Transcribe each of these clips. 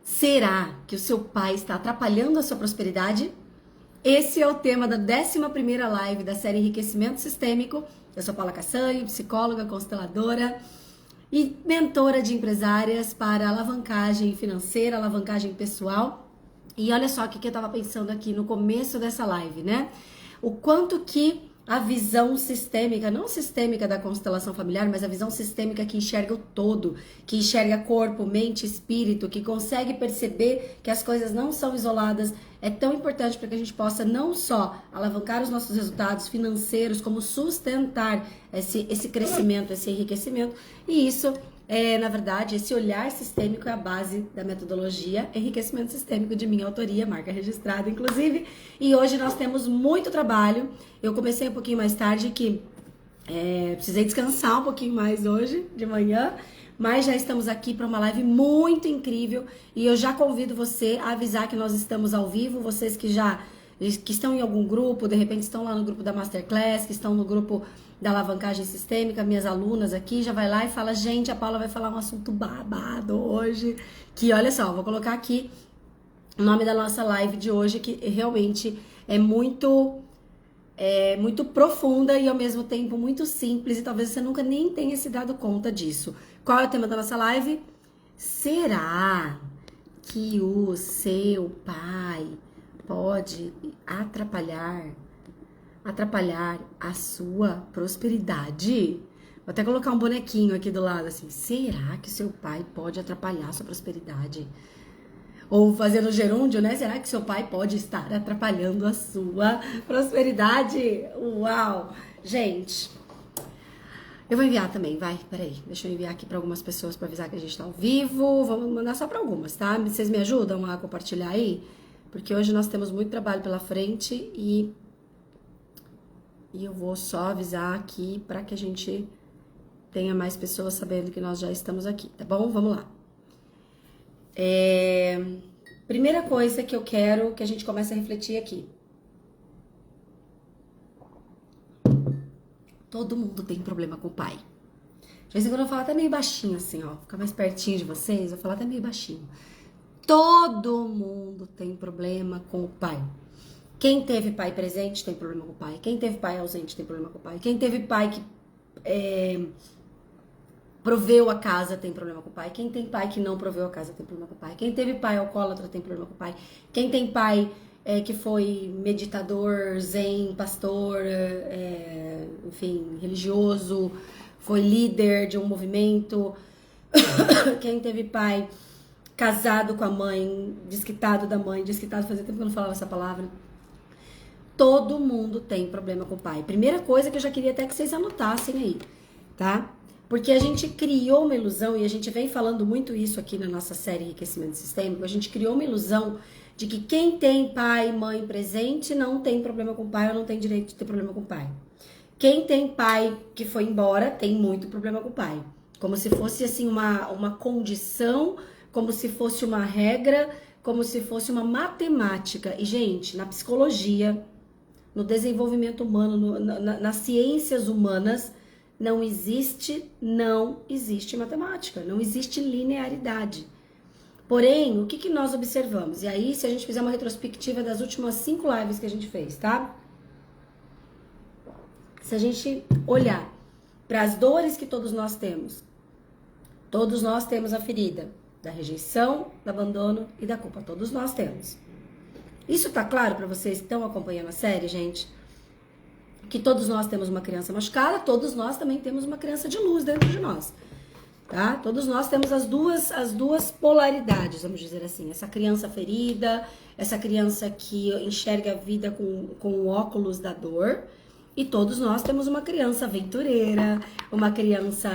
Será que o seu pai está atrapalhando a sua prosperidade? Esse é o tema da 11ª live da série Enriquecimento Sistêmico. Eu sou Paula Cassanho, psicóloga, consteladora e mentora de empresárias para alavancagem financeira, alavancagem pessoal. E olha só o que eu estava pensando aqui no começo dessa live, né? O quanto que a visão sistêmica, não sistêmica da constelação familiar, mas a visão sistêmica que enxerga o todo, que enxerga corpo, mente, espírito, que consegue perceber que as coisas não são isoladas, é tão importante para que a gente possa não só alavancar os nossos resultados financeiros, como sustentar esse crescimento, esse enriquecimento. E isso na verdade, esse olhar sistêmico é a base da metodologia Enriquecimento Sistêmico de minha autoria, marca registrada, inclusive. E hoje nós temos muito trabalho. Eu comecei um pouquinho mais tarde, que precisei descansar um pouquinho mais hoje, de manhã, mas já estamos aqui para uma live muito incrível. E eu já convido você a avisar que nós estamos ao vivo, vocês que estão em algum grupo, de repente estão lá no grupo da Masterclass, que estão no grupo da alavancagem sistêmica, minhas alunas aqui, já vai lá e fala, gente, a Paula vai falar um assunto babado hoje, que olha só, vou colocar aqui o nome da nossa live de hoje, que realmente é muito profunda e ao mesmo tempo muito simples, e talvez você nunca nem tenha se dado conta disso. Qual é o tema da nossa live? Será que o seu pai pode atrapalhar a sua prosperidade? Vou até colocar um bonequinho aqui do lado, assim. Será que seu pai pode atrapalhar a sua prosperidade? Ou fazendo gerúndio, né? Será que seu pai pode estar atrapalhando a sua prosperidade? Uau! Gente, eu vou enviar também, vai, peraí. Deixa eu enviar aqui para algumas pessoas para avisar que a gente tá ao vivo. Vamos mandar só para algumas, tá? Vocês me ajudam a compartilhar aí? Porque hoje nós temos muito trabalho pela frente e eu vou só avisar aqui para que a gente tenha mais pessoas sabendo que nós já estamos aqui, tá bom? Vamos lá. Primeira coisa que eu quero que a gente comece a refletir aqui. Todo mundo tem problema com o pai. De vez em quando eu falo até meio baixinho assim, ó. Ficar mais pertinho de vocês, eu falo até meio baixinho. Todo mundo tem problema com o pai. Quem teve pai presente tem problema com o pai. Quem teve pai ausente tem problema com o pai. Quem teve pai que proveu a casa tem problema com o pai. Quem tem pai que não proveu a casa tem problema com o pai. Quem teve pai alcoólatra tem problema com o pai. Quem tem pai que foi meditador, zen, pastor, enfim, religioso, foi líder de um movimento. Quem teve pai casado com a mãe, desquitado da mãe, desquitado, fazia tempo que eu não falava essa palavra. Todo mundo tem problema com o pai. Primeira coisa que eu já queria até que vocês anotassem aí, tá? Porque a gente criou uma ilusão, e a gente vem falando muito isso aqui na nossa série Enriquecimento Sistêmico, a gente criou uma ilusão de que quem tem pai e mãe presente não tem problema com o pai ou não tem direito de ter problema com o pai. Quem tem pai que foi embora tem muito problema com o pai. Como se fosse assim uma condição, como se fosse uma regra, como se fosse uma matemática. E, gente, na psicologia, no desenvolvimento humano, nas ciências humanas, não existe matemática, não existe linearidade. Porém, o que nós observamos? E aí, se a gente fizer uma retrospectiva das últimas 5 lives que a gente fez, tá? Se a gente olhar para as dores que todos nós temos a ferida da rejeição, do abandono e da culpa. Todos nós temos. Isso tá claro para vocês que estão acompanhando a série, gente? Que todos nós temos uma criança machucada, todos nós também temos uma criança de luz dentro de nós, tá? Todos nós temos as duas polaridades, vamos dizer assim. Essa criança ferida, essa criança que enxerga a vida com o óculos da dor. E todos nós temos uma criança aventureira, uma criança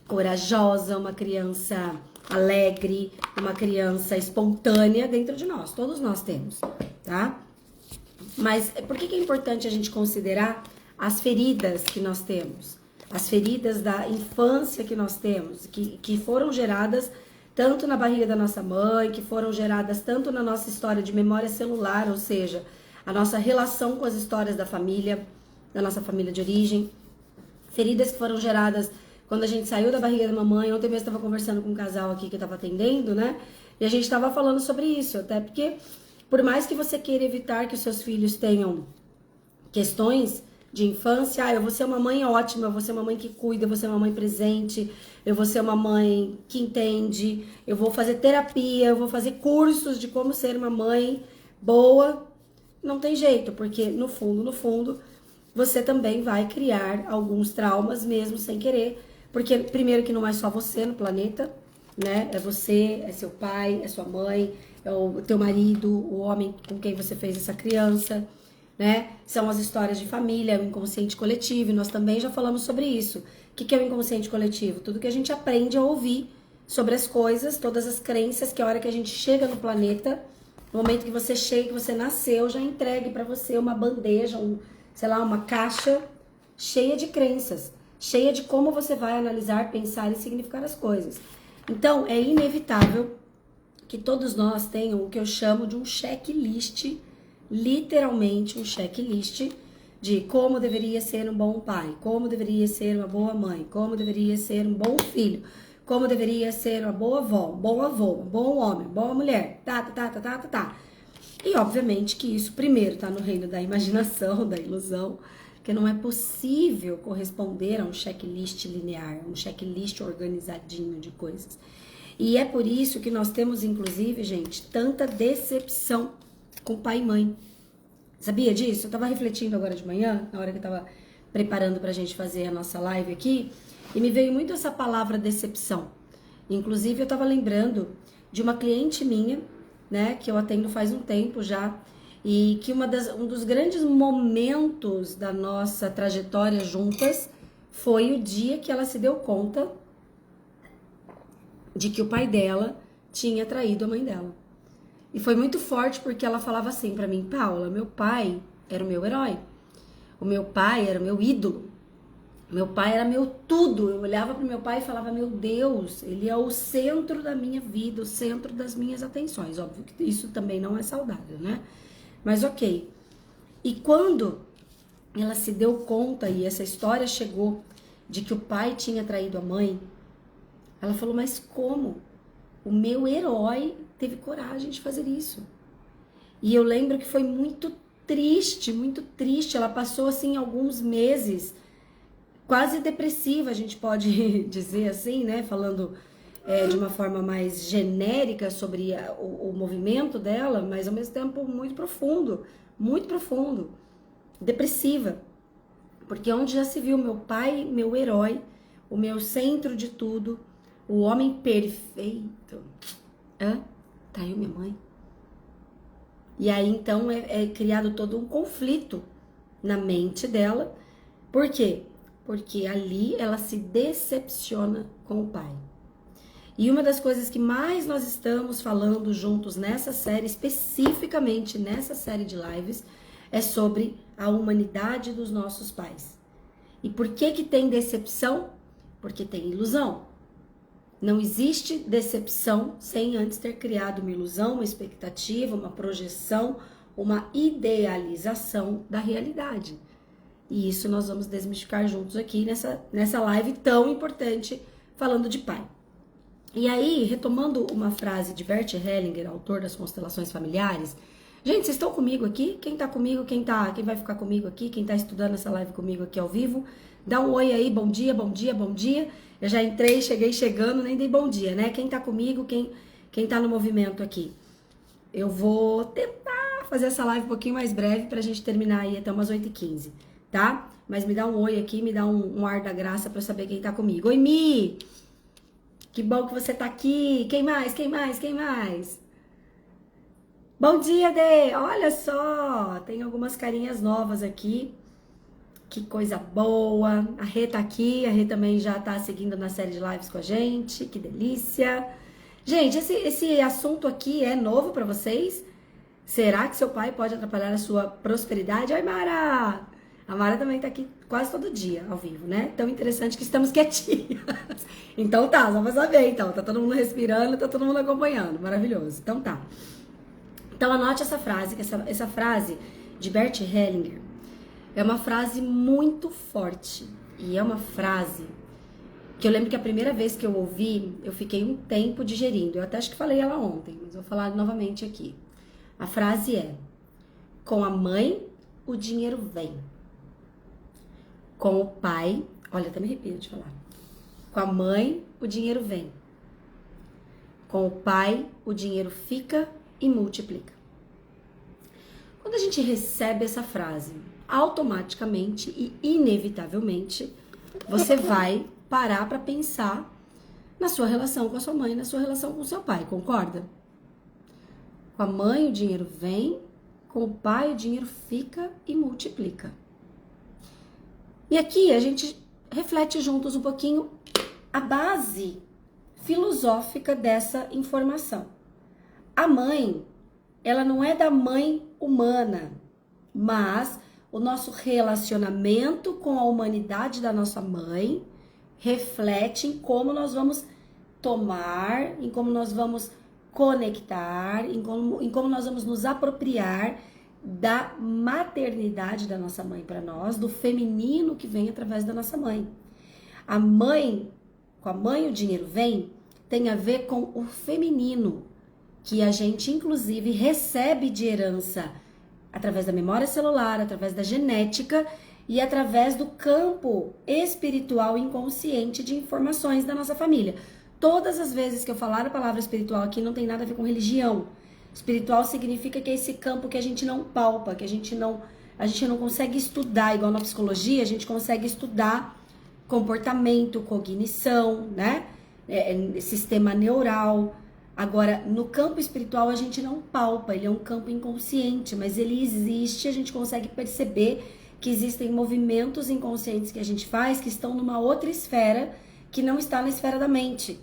corajosa, uma criança alegre, uma criança espontânea dentro de nós. Todos nós temos, tá? Mas por que é importante a gente considerar as feridas que nós temos? As feridas da infância que nós temos, que foram geradas tanto na barriga da nossa mãe, que foram geradas tanto na nossa história de memória celular, ou seja, a nossa relação com as histórias da família, da nossa família de origem. Feridas que foram geradas quando a gente saiu da barriga da mamãe. Ontem mesmo estava conversando com um casal aqui que eu estava atendendo, né? E a gente estava falando sobre isso, até porque, por mais que você queira evitar que os seus filhos tenham questões de infância, eu vou ser uma mãe ótima, eu vou ser uma mãe que cuida, eu vou ser uma mãe presente, eu vou ser uma mãe que entende, eu vou fazer terapia, eu vou fazer cursos de como ser uma mãe boa. Não tem jeito, porque no fundo, você também vai criar alguns traumas mesmo sem querer, porque primeiro que não é só você no planeta, né? É você, é seu pai, é sua mãe, é o teu marido, o homem com quem você fez essa criança, né? São as histórias de família, o inconsciente coletivo, e nós também já falamos sobre isso. O que é o inconsciente coletivo? Tudo que a gente aprende a ouvir sobre as coisas, todas as crenças, que a hora que a gente chega no planeta, no momento que você chega, que você nasceu, já entregue para você uma bandeja, sei lá, uma caixa cheia de crenças, cheia de como você vai analisar, pensar e significar as coisas. Então, é inevitável que todos nós tenham o que eu chamo de um checklist, literalmente um checklist de como deveria ser um bom pai, como deveria ser uma boa mãe, como deveria ser um bom filho, como deveria ser uma boa avó, um bom avô, um bom homem, uma boa mulher, tá. E obviamente que isso primeiro tá no reino da imaginação, da ilusão, que não é possível corresponder a um checklist linear, um checklist organizadinho de coisas. E é por isso que nós temos, inclusive, gente, tanta decepção com pai e mãe. Sabia disso? Eu tava refletindo agora de manhã, na hora que eu tava preparando pra gente fazer a nossa live aqui, e me veio muito essa palavra decepção. Inclusive, eu tava lembrando de uma cliente minha, né, que eu atendo faz um tempo já, e que um dos grandes momentos da nossa trajetória juntas foi o dia que ela se deu conta de que o pai dela tinha traído a mãe dela. E foi muito forte porque ela falava assim pra mim: Paula, meu pai era o meu herói. O meu pai era o meu ídolo. Meu pai era meu tudo. Eu olhava pro meu pai e falava: meu Deus, ele é o centro da minha vida, o centro das minhas atenções. Óbvio que isso também não é saudável, né? Mas ok. E quando ela se deu conta e essa história chegou de que o pai tinha traído a mãe, ela falou: mas como? O meu herói teve coragem de fazer isso. E eu lembro que foi muito triste, muito triste. Ela passou assim alguns meses quase depressiva, a gente pode dizer assim, né? Falando de uma forma mais genérica sobre o movimento dela, mas ao mesmo tempo muito profundo, depressiva. Porque onde já se viu meu pai, meu herói, o meu centro de tudo, o homem perfeito, tá aí minha mãe. E aí então é criado todo um conflito na mente dela. Por quê? Porque ali ela se decepciona com o pai. E uma das coisas que mais nós estamos falando juntos nessa série, especificamente nessa série de lives, é sobre a humanidade dos nossos pais. E por que tem decepção? Porque tem ilusão. Não existe decepção sem antes ter criado uma ilusão, uma expectativa, uma projeção, uma idealização da realidade. E isso nós vamos desmistificar juntos aqui nessa live tão importante falando de pai. E aí, retomando uma frase de Bert Hellinger, autor das Constelações Familiares. Gente, vocês estão comigo aqui? Quem tá comigo? Quem vai ficar comigo aqui? Quem tá estudando essa live comigo aqui ao vivo? Dá um oi aí, bom dia, bom dia, bom dia. Eu já entrei, cheguei chegando, nem dei bom dia, né? Quem tá comigo, quem tá no movimento aqui? Eu vou tentar fazer essa live um pouquinho mais breve pra gente terminar aí até umas 8h15, tá? Mas me dá um oi aqui, me dá um ar da graça pra eu saber quem tá comigo. Oi, Mi! Que bom que você tá aqui. Quem mais? Bom dia, Dê! Olha só, tem algumas carinhas novas aqui. Que coisa boa. A Rê tá aqui, a Rê também já tá seguindo na série de lives com a gente. Que delícia. Gente, esse assunto aqui é novo pra vocês? Será que seu pai pode atrapalhar a sua prosperidade? Ai, Mara! A Mara também tá aqui quase todo dia, ao vivo, né? Tão interessante que estamos quietinhas. Então tá, só pra saber, então. Tá todo mundo respirando, tá todo mundo acompanhando. Maravilhoso. Então tá. Então anote essa frase, que essa frase de Bert Hellinger é uma frase muito forte. E é uma frase que eu lembro que a primeira vez que eu ouvi, eu fiquei um tempo digerindo. Eu até acho que falei ela ontem, mas vou falar novamente aqui. A frase é: com a mãe, o dinheiro vem. Com o pai, olha, até me arrepio de falar. Com a mãe, o dinheiro vem. Com o pai, o dinheiro fica e multiplica. Quando a gente recebe essa frase, automaticamente e inevitavelmente, você vai parar para pensar na sua relação com a sua mãe, na sua relação com o seu pai, concorda? Com a mãe o dinheiro vem, com o pai o dinheiro fica e multiplica. E aqui a gente reflete juntos um pouquinho a base filosófica dessa informação. A mãe, ela não é da mãe humana, mas o nosso relacionamento com a humanidade da nossa mãe reflete em como nós vamos tomar, em como nós vamos conectar, em como nós vamos nos apropriar da maternidade da nossa mãe para nós, do feminino que vem através da nossa mãe. A mãe, com a mãe o dinheiro vem, tem a ver com o feminino, que a gente inclusive recebe de herança através da memória celular, através da genética e através do campo espiritual inconsciente de informações da nossa família. Todas as vezes que eu falar a palavra espiritual aqui não tem nada a ver com religião. Espiritual significa que é esse campo que a gente não palpa, que a gente não consegue estudar, igual na psicologia, a gente consegue estudar comportamento, cognição, né? Sistema neural. Agora, no campo espiritual a gente não palpa, ele é um campo inconsciente, mas ele existe, a gente consegue perceber que existem movimentos inconscientes que a gente faz que estão numa outra esfera que não está na esfera da mente.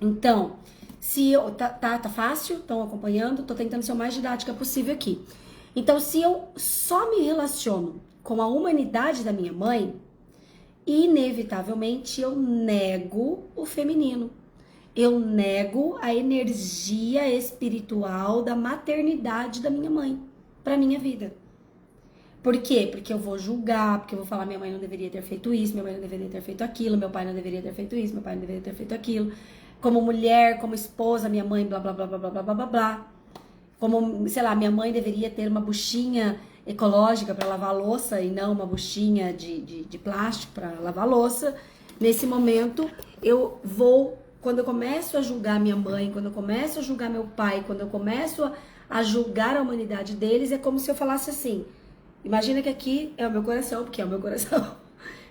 Então, se eu tá fácil? Estão acompanhando? Tô tentando ser o mais didática possível aqui. Então, se eu só me relaciono com a humanidade da minha mãe, inevitavelmente eu nego o feminino. Eu nego a energia espiritual da maternidade da minha mãe para minha vida. Por quê? Porque eu vou julgar, porque eu vou falar minha mãe não deveria ter feito isso, minha mãe não deveria ter feito aquilo, meu pai não deveria ter feito isso, meu pai não deveria ter feito aquilo. Como mulher, como esposa, minha mãe, blá, blá, blá, blá, blá, blá, blá, blá, blá. Como, sei lá, minha mãe deveria ter uma buchinha ecológica para lavar louça e não uma buchinha de plástico para lavar louça. Nesse momento, eu vou, quando eu começo a julgar minha mãe, quando eu começo a julgar meu pai, quando eu começo a julgar a humanidade deles, é como se eu falasse assim, imagina que aqui é o meu coração, porque é o meu coração.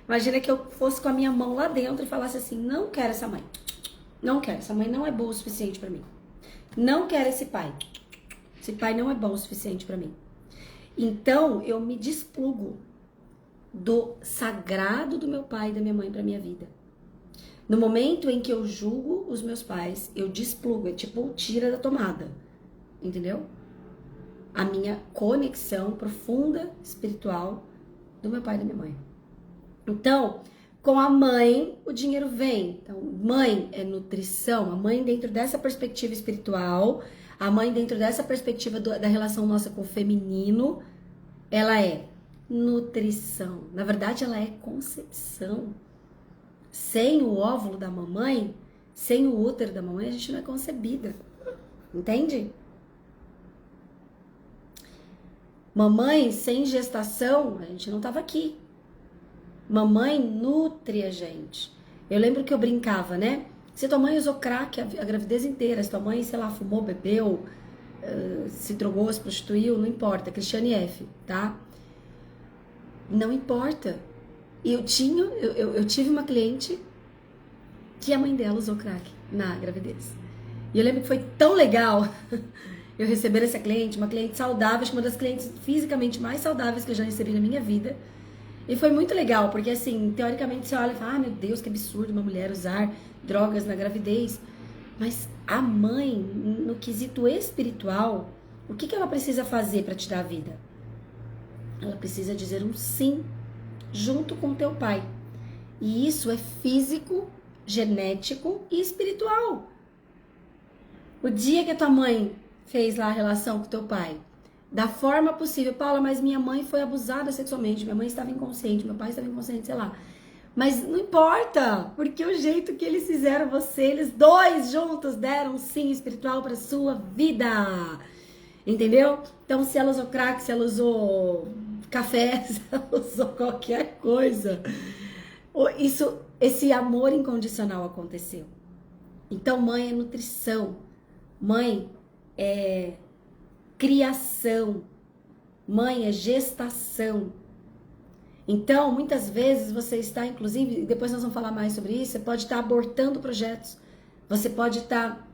Imagina que eu fosse com a minha mão lá dentro e falasse assim, não quero essa mãe. Não quero, essa mãe não é boa o suficiente pra mim. Não quero esse pai. Esse pai não é bom o suficiente pra mim. Então, eu me desplugo do sagrado do meu pai e da minha mãe pra minha vida. No momento em que eu julgo os meus pais, eu desplugo, é tipo tira da tomada. Entendeu? A minha conexão profunda espiritual do meu pai e da minha mãe. Então, com a mãe, o dinheiro vem. Então, mãe é nutrição. A mãe dentro dessa perspectiva espiritual, a mãe dentro dessa perspectiva da relação nossa com o feminino, ela é nutrição. Na verdade, ela é concepção. Sem o óvulo da mamãe, sem o útero da mamãe, a gente não é concebida. Entende? Mamãe sem gestação, a gente não tava aqui. Mamãe nutre a gente. Eu lembro que eu brincava, né? Se tua mãe usou crack a gravidez inteira, se tua mãe, sei lá, fumou, bebeu, se drogou, se prostituiu, não importa. Cristiane F, tá? Não importa. Eu tive uma cliente que a mãe dela usou crack na gravidez. E eu lembro que foi tão legal eu receber essa cliente, uma cliente saudável, acho que uma das clientes fisicamente mais saudáveis que eu já recebi na minha vida. E foi muito legal, porque assim, teoricamente você olha e fala, ah, meu Deus, que absurdo uma mulher usar drogas na gravidez. Mas a mãe, no quesito espiritual, o que ela precisa fazer para te dar a vida? Ela precisa dizer um sim, junto com o teu pai. E isso é físico, genético e espiritual. O dia que a tua mãe fez lá a relação com o teu pai, da forma possível, Paula, mas minha mãe foi abusada sexualmente, minha mãe estava inconsciente, meu pai estava inconsciente, sei lá. Mas não importa, porque o jeito que eles fizeram você, eles dois juntos deram um sim espiritual para sua vida. Entendeu? Então, se ela usou crack, se ela usou café, se ela usou qualquer coisa, esse amor incondicional aconteceu. Então, mãe é nutrição, mãe é criação, mãe é gestação. Então, muitas vezes você está, inclusive, depois nós vamos falar mais sobre isso, você pode estar abortando projetos, você pode estar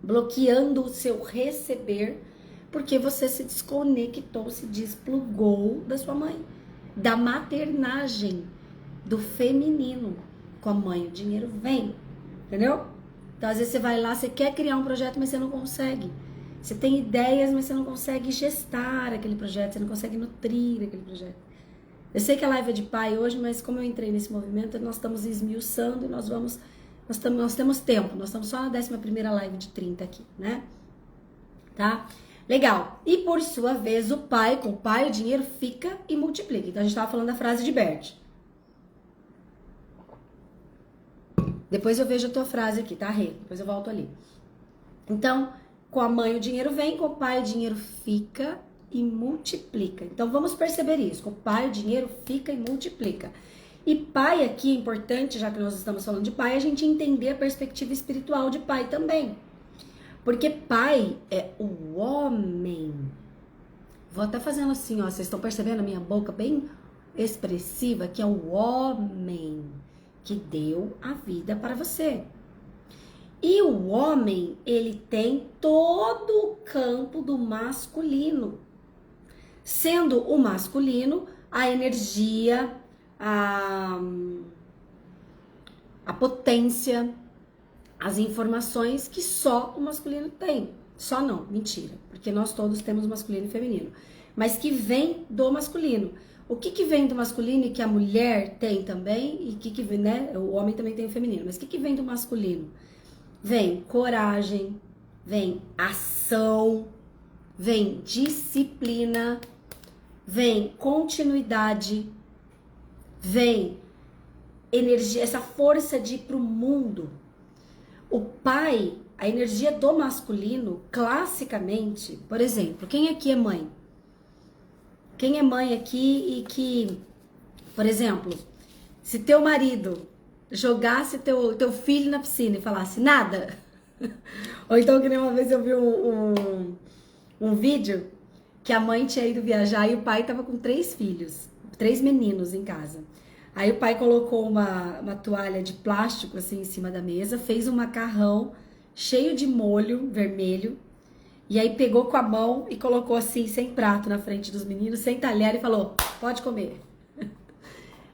bloqueando o seu receber, porque você se desconectou, se desplugou da sua mãe, da maternagem, do feminino. Com a mãe o dinheiro vem, entendeu? Então, às vezes você vai lá, você quer criar um projeto, mas você não consegue. Você tem ideias, mas você não consegue gestar aquele projeto, você não consegue nutrir aquele projeto. Eu sei que a live é de pai hoje, mas como eu entrei nesse movimento, nós estamos esmiuçando e nós temos tempo. Nós estamos só na 11ª live de 30 aqui, né? Tá? Legal. E por sua vez, com o pai, o dinheiro fica e multiplica. Então a gente estava falando da frase de Bert. Depois eu vejo a tua frase aqui, tá, Rê? Depois eu volto ali. Então, com a mãe o dinheiro vem, com o pai o dinheiro fica e multiplica. Então vamos perceber isso. Com o pai o dinheiro fica e multiplica. E pai aqui é importante, já que nós estamos falando de pai, a gente entender a perspectiva espiritual de pai também. Porque pai é o homem. Vou até fazendo assim, ó. Vocês estão percebendo a minha boca bem expressiva? Que é o homem que deu a vida para você. E o homem, ele tem todo o campo do masculino. Sendo o masculino a energia, a potência, as informações que só o masculino tem. Só não, mentira. Porque nós todos temos masculino e feminino. Mas que vem do masculino. O que vem do masculino e que a mulher tem também, e que vem, né? O homem também tem o feminino. Mas o que vem do masculino? Vem coragem, vem ação, vem disciplina, vem continuidade, vem energia, essa força de ir pro mundo. O pai, a energia do masculino, classicamente, por exemplo, quem aqui é mãe? Quem é mãe aqui e que, por exemplo, se teu marido jogasse teu filho na piscina e falasse nada, ou então que nem uma vez eu vi um vídeo que a mãe tinha ido viajar e o pai tava com 3 filhos, 3 meninos em casa. Aí o pai colocou uma toalha de plástico assim em cima da mesa, fez um macarrão cheio de molho vermelho, e aí pegou com a mão e colocou assim, sem prato na frente dos meninos, sem talher, e falou, pode comer.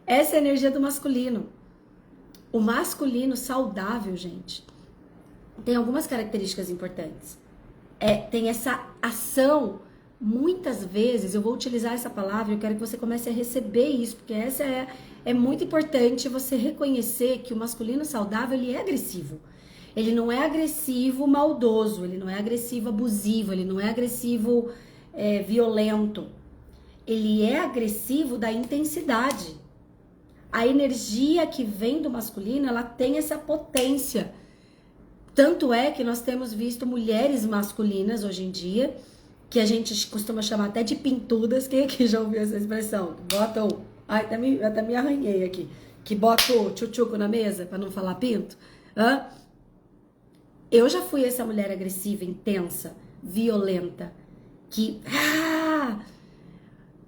Essa é a energia do masculino. O masculino saudável, gente, tem algumas características importantes. Tem essa ação. Muitas vezes, eu vou utilizar essa palavra, eu quero que você comece a receber isso, porque essa é muito importante você reconhecer que o masculino saudável, ele é agressivo. Ele não é agressivo maldoso, ele não é agressivo abusivo, ele não é agressivo violento. Ele é agressivo da intensidade. A energia que vem do masculino, ela tem essa potência. Tanto é que nós temos visto mulheres masculinas hoje em dia, que a gente costuma chamar até de pintudas. Quem aqui já ouviu essa expressão? Botam... Ai, até me arranhei aqui. Que bota o tchutchuco na mesa, para não falar pinto. Eu já fui essa mulher agressiva, intensa, violenta, que...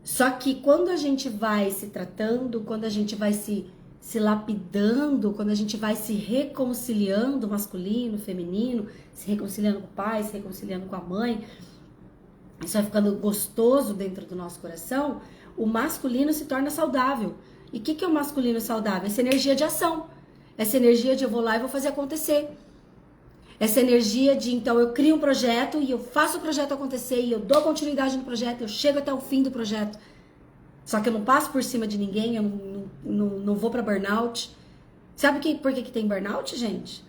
Só que quando a gente vai se tratando, quando a gente vai se lapidando, quando a gente vai se reconciliando, masculino, feminino, se reconciliando com o pai, se reconciliando com a mãe, isso vai ficando gostoso dentro do nosso coração, o masculino se torna saudável. E o que é o masculino saudável? Essa energia de ação. Essa energia de eu vou lá e vou fazer acontecer. Essa energia de, então, eu crio um projeto e eu faço o projeto acontecer e eu dou continuidade no projeto, eu chego até o fim do projeto. Só que eu não passo por cima de ninguém, eu não vou pra burnout. Sabe por que tem burnout, gente?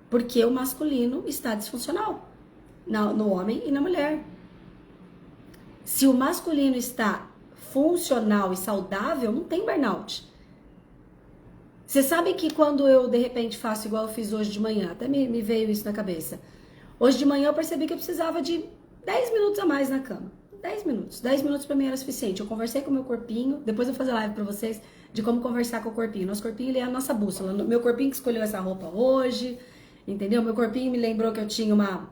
Porque o masculino está disfuncional no homem e na mulher. Se o masculino está funcional e saudável, não tem burnout. Você sabe que quando eu, de repente, faço igual eu fiz hoje de manhã, até me veio isso na cabeça. Hoje de manhã eu percebi que eu precisava de 10 minutos a mais na cama. 10 minutos. 10 minutos pra mim era suficiente. Eu conversei com o meu corpinho, depois eu vou fazer live pra vocês de como conversar com o corpinho. Nosso corpinho, ele é a nossa bússola. Meu corpinho que escolheu essa roupa hoje, entendeu? Meu corpinho me lembrou que eu tinha uma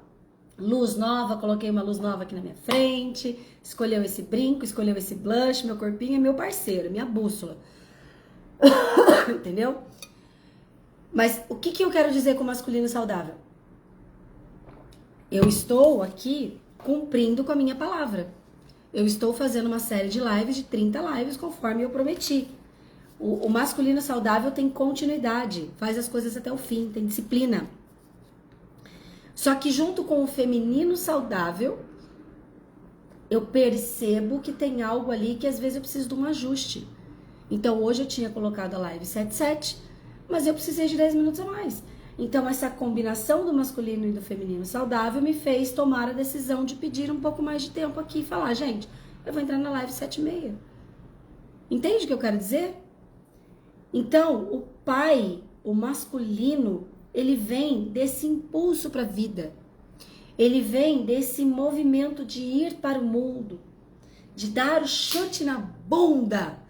luz nova, coloquei uma luz nova aqui na minha frente, escolheu esse brinco, escolheu esse blush. Meu corpinho é meu parceiro, minha bússola. Entendeu? Mas o que eu quero dizer com masculino saudável? Eu estou aqui cumprindo com a minha palavra. Eu estou fazendo uma série de lives, de 30 lives, conforme eu prometi. O masculino saudável tem continuidade, faz as coisas até o fim, tem disciplina. Só que junto com o feminino saudável, eu percebo que tem algo ali que às vezes eu preciso de um ajuste. Então hoje eu tinha colocado a live 7-7, mas eu precisei de 10 minutos a mais. Então essa combinação do masculino e do feminino saudável me fez tomar a decisão de pedir um pouco mais de tempo aqui e falar, gente, eu vou entrar na live 7:30. Entende o que eu quero dizer? Então, o pai, o masculino, ele vem desse impulso para a vida. Ele vem desse movimento de ir para o mundo, de dar o chute na bunda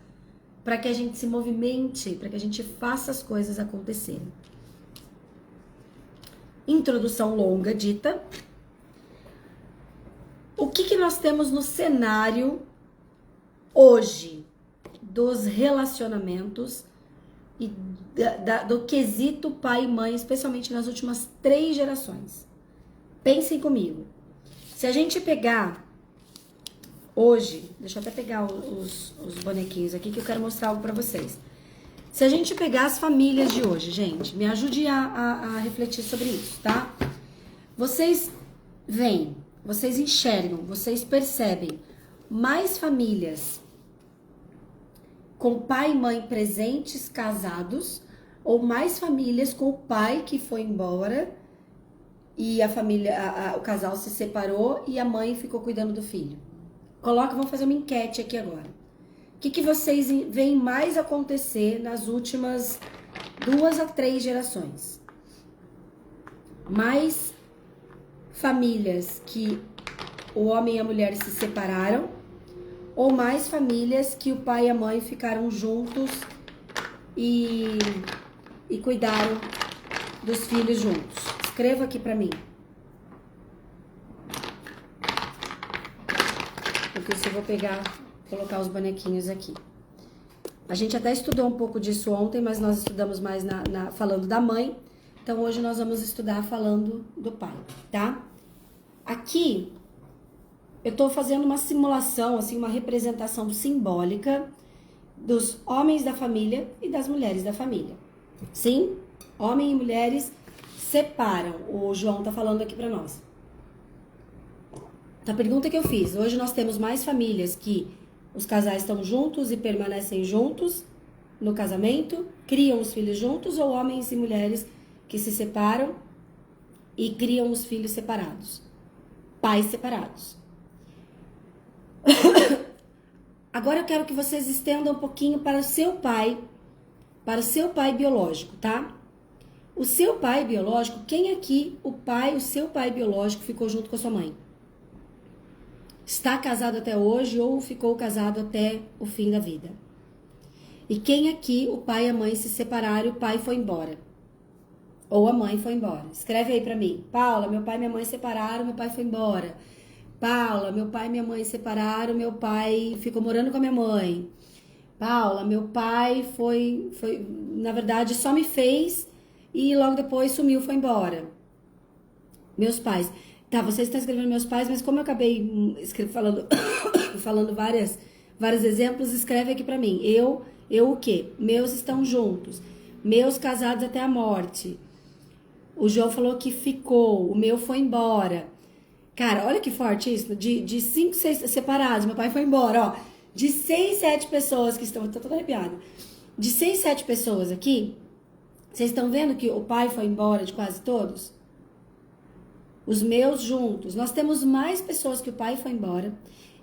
para que a gente se movimente, para que a gente faça as coisas acontecerem. Introdução longa dita. O que nós temos no cenário hoje dos relacionamentos e do quesito pai e mãe, especialmente nas últimas 3 gerações? Pensem comigo. Se a gente pegar hoje, deixa eu até pegar os bonequinhos aqui que eu quero mostrar algo pra vocês. Se a gente pegar as famílias de hoje, gente, me ajude a refletir sobre isso, tá? Vocês veem, vocês enxergam, vocês percebem mais famílias com pai e mãe presentes, casados, ou mais famílias com o pai que foi embora e a família, o casal se separou e a mãe ficou cuidando do filho? Coloca, vamos fazer uma enquete aqui agora. O que vocês veem mais acontecer nas últimas 2 a 3 gerações? Mais famílias que o homem e a mulher se separaram, ou mais famílias que o pai e a mãe ficaram juntos e cuidaram dos filhos juntos? Escreva aqui pra mim. Porque eu vou colocar os bonequinhos aqui. A gente até estudou um pouco disso ontem, mas nós estudamos mais falando da mãe. Então hoje nós vamos estudar falando do pai, tá? Aqui eu tô fazendo uma simulação, assim, uma representação simbólica dos homens da família e das mulheres da família. Sim, homem e mulheres separam. O João tá falando aqui pra nós. A pergunta que eu fiz, hoje nós temos mais famílias que os casais estão juntos e permanecem juntos no casamento, criam os filhos juntos, ou homens e mulheres que se separam e criam os filhos separados, pais separados. Agora eu quero que vocês estendam um pouquinho para o seu pai biológico, tá? O seu pai biológico, quem aqui, o seu pai biológico ficou junto com a sua mãe? Está casado até hoje ou ficou casado até o fim da vida? E quem aqui, o pai e a mãe se separaram e o pai foi embora? Ou a mãe foi embora? Escreve aí pra mim. Paula, meu pai e minha mãe separaram, meu pai foi embora. Paula, meu pai e minha mãe separaram, meu pai ficou morando com a minha mãe. Paula, meu pai foi na verdade, só me fez e logo depois sumiu, foi embora. Meus pais. Tá, vocês estão escrevendo meus pais, mas como eu acabei falando vários exemplos, escreve aqui pra mim. Eu o quê? Meus estão juntos. Meus casados até a morte. O João falou que ficou. O meu foi embora. Cara, olha que forte isso. De 5, 6 separados, meu pai foi embora, ó. De 6, 7 pessoas que estão... Tô toda arrepiada. De 6, 7 pessoas aqui, vocês estão vendo que o pai foi embora de quase todos? Os meus juntos. Nós temos mais pessoas que o pai foi embora.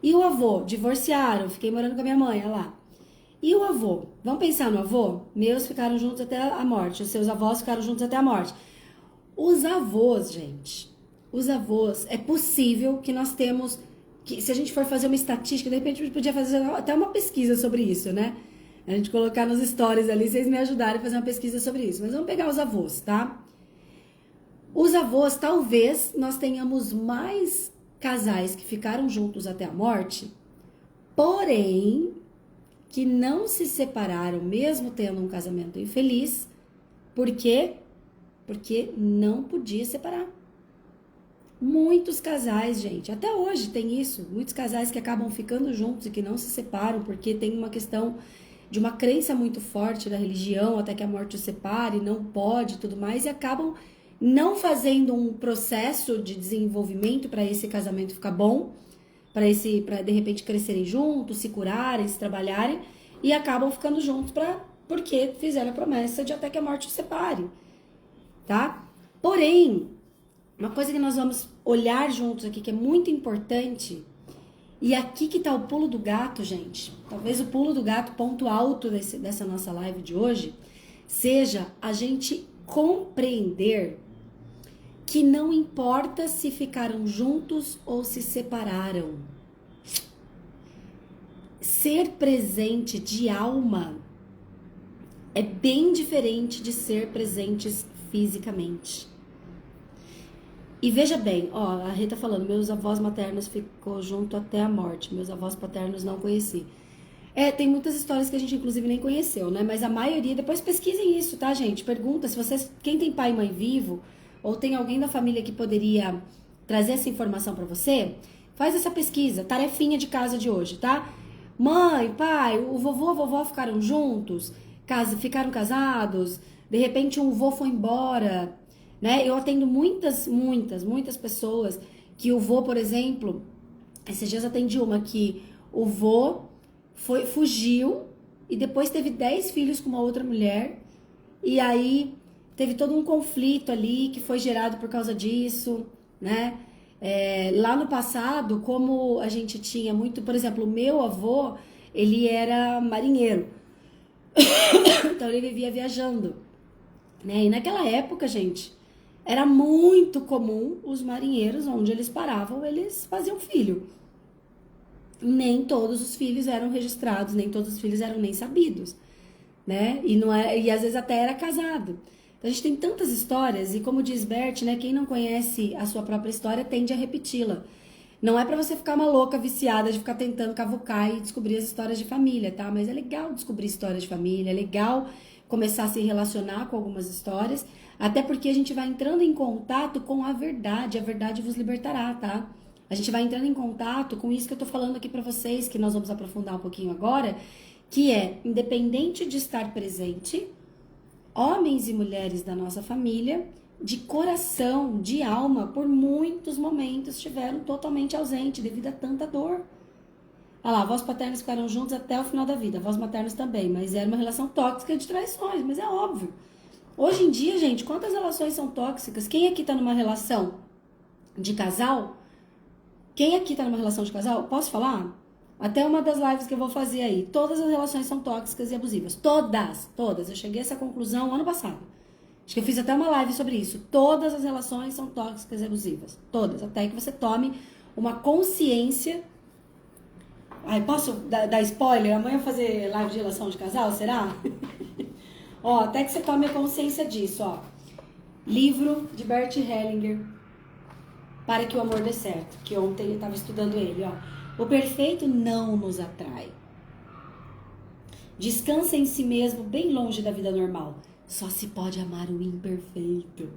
E o avô, divorciaram, fiquei morando com a minha mãe, olha lá. E o avô? Vamos pensar no avô? Meus ficaram juntos até a morte, os seus avós ficaram juntos até a morte. Os avós, gente, os avós, é possível que nós temos, que se a gente for fazer uma estatística, de repente a gente podia fazer até uma pesquisa sobre isso, né? A gente colocar nos stories ali, vocês me ajudarem a fazer uma pesquisa sobre isso. Mas vamos pegar os avós, tá? Os avós, talvez nós tenhamos mais casais que ficaram juntos até a morte, porém, que não se separaram mesmo tendo um casamento infeliz. Por quê? Porque não podia separar. Muitos casais, gente, até hoje tem isso, muitos casais que acabam ficando juntos e que não se separam porque tem uma questão de uma crença muito forte da religião, até que a morte os separe, não pode e tudo mais, e acabam não fazendo um processo de desenvolvimento para esse casamento ficar bom, para de repente crescerem juntos, se curarem, se trabalharem, e acabam ficando juntos porque fizeram a promessa de até que a morte os separe, tá? Porém, uma coisa que nós vamos olhar juntos aqui, que é muito importante, e aqui que tá o pulo do gato, gente. Talvez o pulo do gato, ponto alto dessa nossa live de hoje, seja a gente compreender que não importa se ficaram juntos ou se separaram. Ser presente de alma é bem diferente de ser presentes fisicamente. E veja bem, ó, a Rita falando, meus avós maternos ficou junto até a morte, meus avós paternos não conheci. Tem muitas histórias que a gente inclusive nem conheceu, né? Mas a maioria, depois pesquisem isso, tá, gente? Pergunta se vocês, quem tem pai e mãe vivo, ou tem alguém da família que poderia trazer essa informação pra você, faz essa pesquisa, tarefinha de casa de hoje, tá? Mãe, pai, o vovô, a vovó ficaram juntos, ficaram casados, de repente um vô foi embora, né? Eu atendo muitas pessoas que o vô, por exemplo, esses dias atendi uma que o vô fugiu e depois teve 10 filhos com uma outra mulher e aí teve todo um conflito ali que foi gerado por causa disso, né? Lá no passado, como a gente tinha muito, por exemplo, o meu avô, ele era marinheiro, então ele vivia viajando, né? E naquela época, gente, era muito comum os marinheiros, onde eles paravam, eles faziam filho. Nem todos os filhos eram registrados, nem todos os filhos eram nem sabidos, né? E às vezes até era casado. Então a gente tem tantas histórias, e como diz Bert, né, quem não conhece a sua própria história tende a repeti-la. Não é pra você ficar uma louca viciada de ficar tentando cavucar e descobrir as histórias de família, tá? Mas é legal descobrir histórias de família, é legal começar a se relacionar com algumas histórias, até porque a gente vai entrando em contato com a verdade vos libertará, tá? A gente vai entrando em contato com isso que eu tô falando aqui pra vocês, que nós vamos aprofundar um pouquinho agora, que é, independente de estar presente, homens e mulheres da nossa família, de coração, de alma, por muitos momentos estiveram totalmente ausentes devido a tanta dor. Olha lá, avós paternos ficaram juntos até o final da vida, avós maternos também, mas era uma relação tóxica de traições, mas é óbvio. Hoje em dia, gente, quantas relações são tóxicas? Quem aqui tá numa relação de casal? Quem aqui tá numa relação de casal? Posso falar? Até uma das lives que eu vou fazer aí. Todas as relações são tóxicas e abusivas. Todas. Eu cheguei a essa conclusão ano passado. Acho que eu fiz até uma live sobre isso. Todas as relações são tóxicas e abusivas. Todas. Até que você tome uma consciência. Ai, posso dar spoiler? Amanhã eu vou fazer live de relação de casal, será? Ó, até que você tome a consciência disso, ó. Livro de Bert Hellinger, Para que o Amor Dê Certo. Que ontem eu estava estudando ele, ó. O perfeito não nos atrai. Descansa em si mesmo, bem longe da vida normal. Só se pode amar o imperfeito.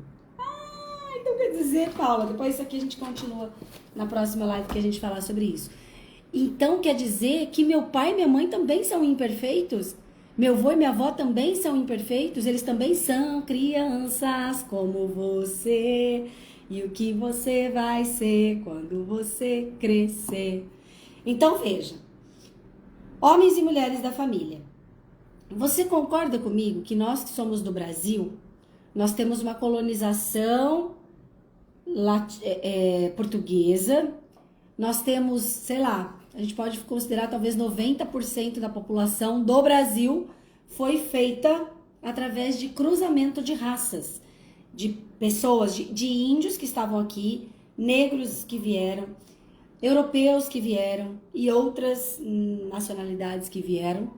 Então quer dizer, Paula, depois isso aqui a gente continua na próxima live que a gente falar sobre isso. Então quer dizer que meu pai e minha mãe também são imperfeitos? Meu avô e minha avó também são imperfeitos? Eles também são crianças como você. E o que você vai ser quando você crescer? Então veja, homens e mulheres da família, você concorda comigo que nós que somos do Brasil, nós temos uma colonização portuguesa, Nós temos, sei lá, a gente pode considerar talvez 90% da população do Brasil foi feita através de cruzamento de raças, de pessoas, de índios que estavam aqui, negros que vieram, europeus que vieram e outras nacionalidades que vieram.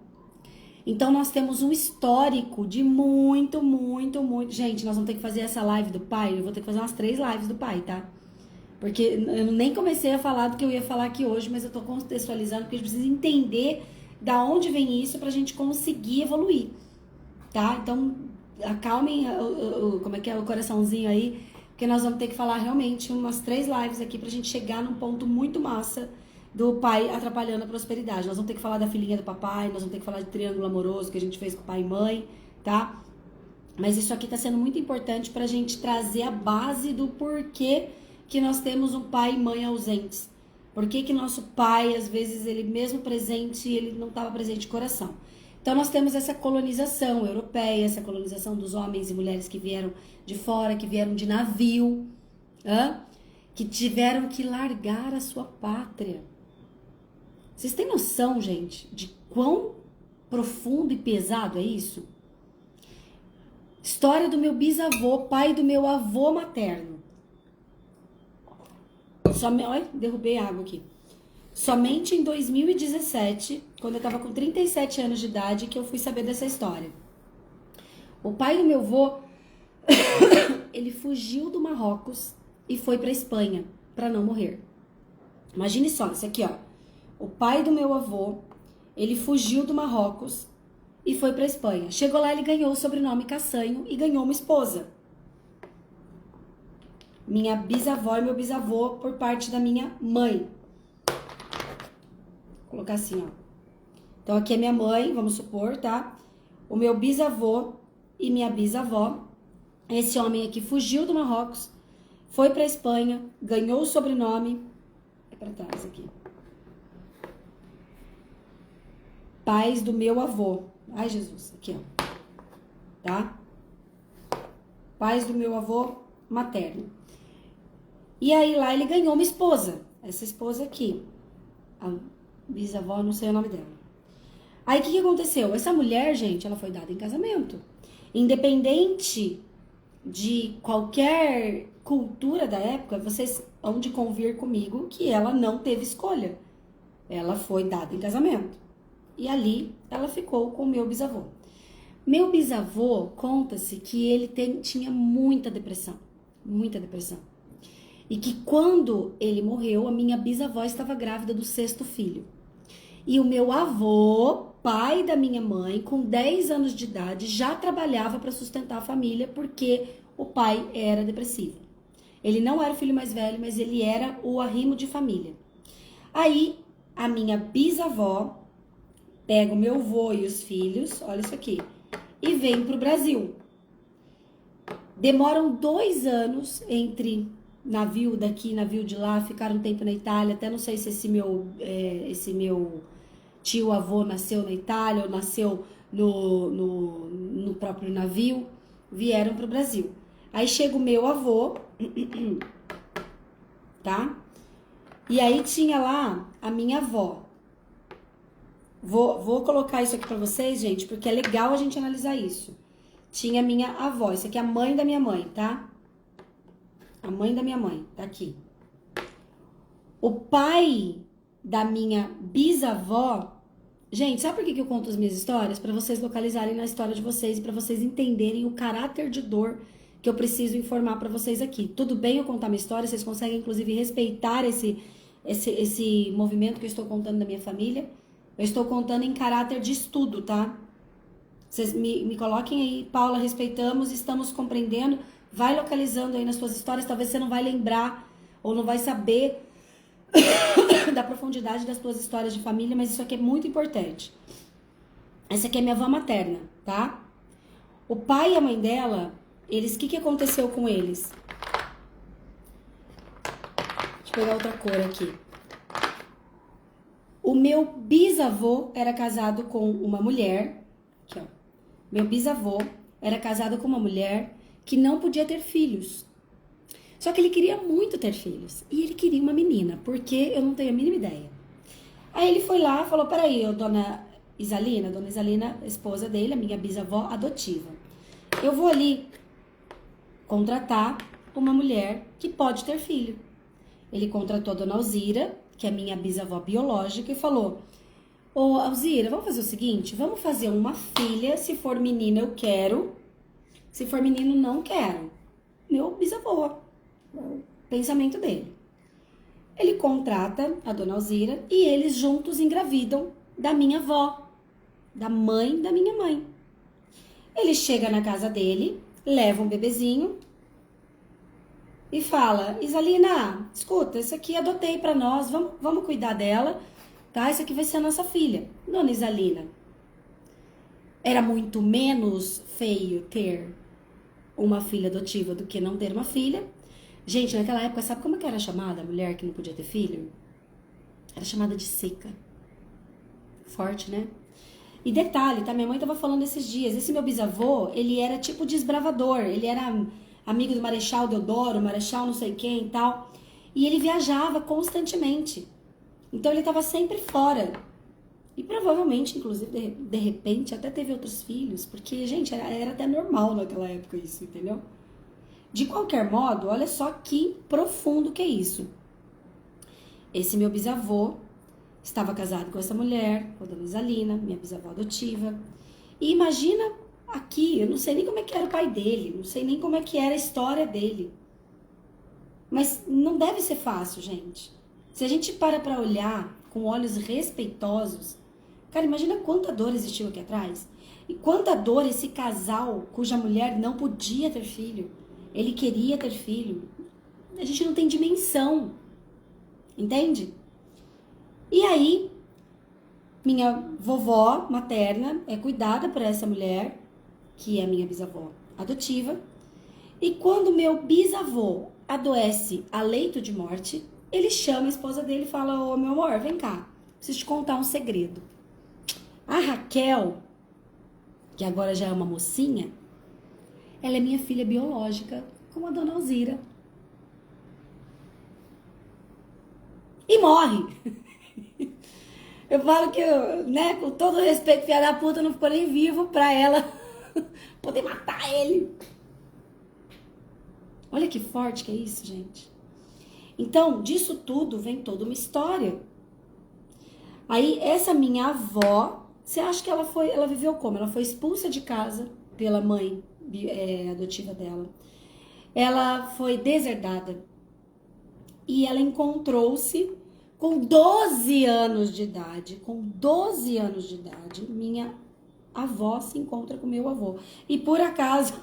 Então nós temos um histórico de muito. Gente, nós vamos ter que fazer essa live do pai. Eu vou ter que fazer umas 3 lives do pai, tá? Porque eu nem comecei a falar do que eu ia falar aqui hoje, mas eu tô contextualizando porque a gente precisa entender da onde vem isso pra gente conseguir evoluir, tá? Então acalmem como é que é, o coraçãozinho aí, porque nós vamos ter que falar realmente umas 3 lives aqui pra gente chegar num ponto muito massa do pai atrapalhando a prosperidade. Nós vamos ter que falar da filhinha do papai, nós vamos ter que falar de triângulo amoroso que a gente fez com pai e mãe, tá? Mas isso aqui tá sendo muito importante pra gente trazer a base do porquê que nós temos um pai e mãe ausentes. Por que nosso pai, às vezes, ele mesmo presente, ele não estava presente de coração. Então nós temos essa colonização europeia, essa colonização dos homens e mulheres que vieram de fora, que vieram de navio, que tiveram que largar a sua pátria. Vocês têm noção, gente, de quão profundo e pesado é isso? História do meu bisavô, pai do meu avô materno. Olha, derrubei água aqui. Somente em 2017, quando eu tava com 37 anos de idade, que eu fui saber dessa história. O pai do meu avô, ele fugiu do Marrocos e foi pra Espanha pra não morrer. Imagine só, isso aqui, ó. O pai do meu avô, ele fugiu do Marrocos e foi pra Espanha. Chegou lá, ele ganhou o sobrenome Caçanho e ganhou uma esposa. Minha bisavó e meu bisavô por parte da minha mãe. Vou colocar assim, ó. Então aqui é minha mãe, vamos supor, tá? O meu bisavô e minha bisavó. Esse homem aqui fugiu do Marrocos, foi pra Espanha, ganhou o sobrenome. É pra trás aqui. Pais do meu avô. Ai, Jesus, aqui, ó. Tá? Pais do meu avô materno. E aí lá ele ganhou uma esposa. Essa esposa aqui. A bisavó, não sei o nome dela. Aí o que aconteceu? Essa mulher, gente, ela foi dada em casamento. Independente de qualquer cultura da época, vocês hão de convir comigo que ela não teve escolha. Ela foi dada em casamento. E ali ela ficou com o meu bisavô. Meu bisavô, conta-se que ele tinha muita depressão. Muita depressão. E que quando ele morreu, a minha bisavó estava grávida do 6º filho. E o meu avô, pai da minha mãe, com 10 anos de idade, já trabalhava para sustentar a família porque o pai era depressivo. Ele não era o filho mais velho, mas ele era o arrimo de família. Aí, a minha bisavó pega o meu avô e os filhos, olha isso aqui, e vem para o Brasil. Demoram 2 anos entre navio daqui, navio de lá, ficaram um tempo na Itália, até não sei se esse meu tio-avô nasceu na Itália ou nasceu no próprio navio, vieram para o Brasil. Aí chega o meu avô, tá? E aí tinha lá a minha avó. Vou colocar isso aqui para vocês, gente, porque é legal a gente analisar isso. Tinha a minha avó, isso aqui é a mãe da minha mãe, tá? A mãe da minha mãe, tá aqui. O pai da minha bisavó... Gente, sabe por que eu conto as minhas histórias? Para vocês localizarem na história de vocês e para vocês entenderem o caráter de dor que eu preciso informar para vocês aqui. Tudo bem eu contar minha história? Vocês conseguem, inclusive, respeitar esse movimento que eu estou contando da minha família? Eu estou contando em caráter de estudo, tá? Vocês me coloquem aí, Paula, respeitamos, estamos compreendendo... Vai localizando aí nas suas histórias, talvez você não vai lembrar ou não vai saber da profundidade das suas histórias de família, mas isso aqui é muito importante. Essa aqui é minha avó materna, tá? O pai e a mãe dela, o que aconteceu com eles? Deixa eu pegar outra cor aqui. O meu bisavô era casado com uma mulher, aqui ó. Meu bisavô era casado com uma mulher que não podia ter filhos. Só que ele queria muito ter filhos. E ele queria uma menina, porque eu não tenho a mínima ideia. Aí ele foi lá e falou, peraí, dona Isalina, esposa dele, a minha bisavó adotiva. Eu vou ali contratar uma mulher que pode ter filho. Ele contratou a dona Alzira, que é minha bisavó biológica, e falou, ô Alzira, vamos fazer o seguinte, vamos fazer uma filha, se for menina eu quero, se for menino não quero. Meu bisavô, o pensamento dele. Ele contrata a dona Alzira e eles juntos engravidam da minha avó, da mãe da minha mãe. Ele chega na casa dele, leva um bebezinho e fala, Isalina, escuta, esse aqui adotei pra nós, vamos cuidar dela, tá? Isso aqui vai ser a nossa filha. Dona Isalina, era muito menos feio ter uma filha adotiva do que não ter uma filha. Gente, naquela época, sabe como que era chamada a mulher que não podia ter filho? Era chamada de seca. Forte, né? E detalhe, tá? Minha mãe tava falando esses dias. Esse meu bisavô, ele era tipo desbravador. Ele era amigo do Marechal Deodoro, Marechal não sei quem e tal. E ele viajava constantemente. Então ele tava sempre fora. E provavelmente, inclusive, de repente, até teve outros filhos. Porque, gente, era até normal naquela época isso, entendeu? De qualquer modo, olha só que profundo que é isso. Esse meu bisavô estava casado com essa mulher, com a dona Isalina, minha bisavó adotiva. E imagina aqui, eu não sei nem como é que era o pai dele, não sei nem como é que era a história dele. Mas não deve ser fácil, gente. Se a gente para olhar com olhos respeitosos, cara, imagina quanta dor existiu aqui atrás. E quanta dor esse casal cuja mulher não podia ter filho. Ele queria ter filho. A gente não tem dimensão. Entende? E aí, minha vovó materna é cuidada por essa mulher, que é minha bisavó adotiva. E quando meu bisavô adoece a leito de morte, ele chama a esposa dele e fala, ô meu amor, vem cá, preciso te contar um segredo. A Raquel, que agora já é uma mocinha, ela é minha filha biológica, como a dona Alzira. E morre. Eu falo que, né, com todo respeito, filha da puta não ficou nem vivo pra ela poder matar ele. Olha que forte que é isso, gente. Então, disso tudo vem toda uma história. Aí, essa minha avó, você acha que ela viveu como? Ela foi expulsa de casa pela mãe adotiva dela. Ela foi deserdada. E ela encontrou-se com 12 anos de idade. Com 12 anos de idade, minha avó se encontra com meu avô. E por acaso,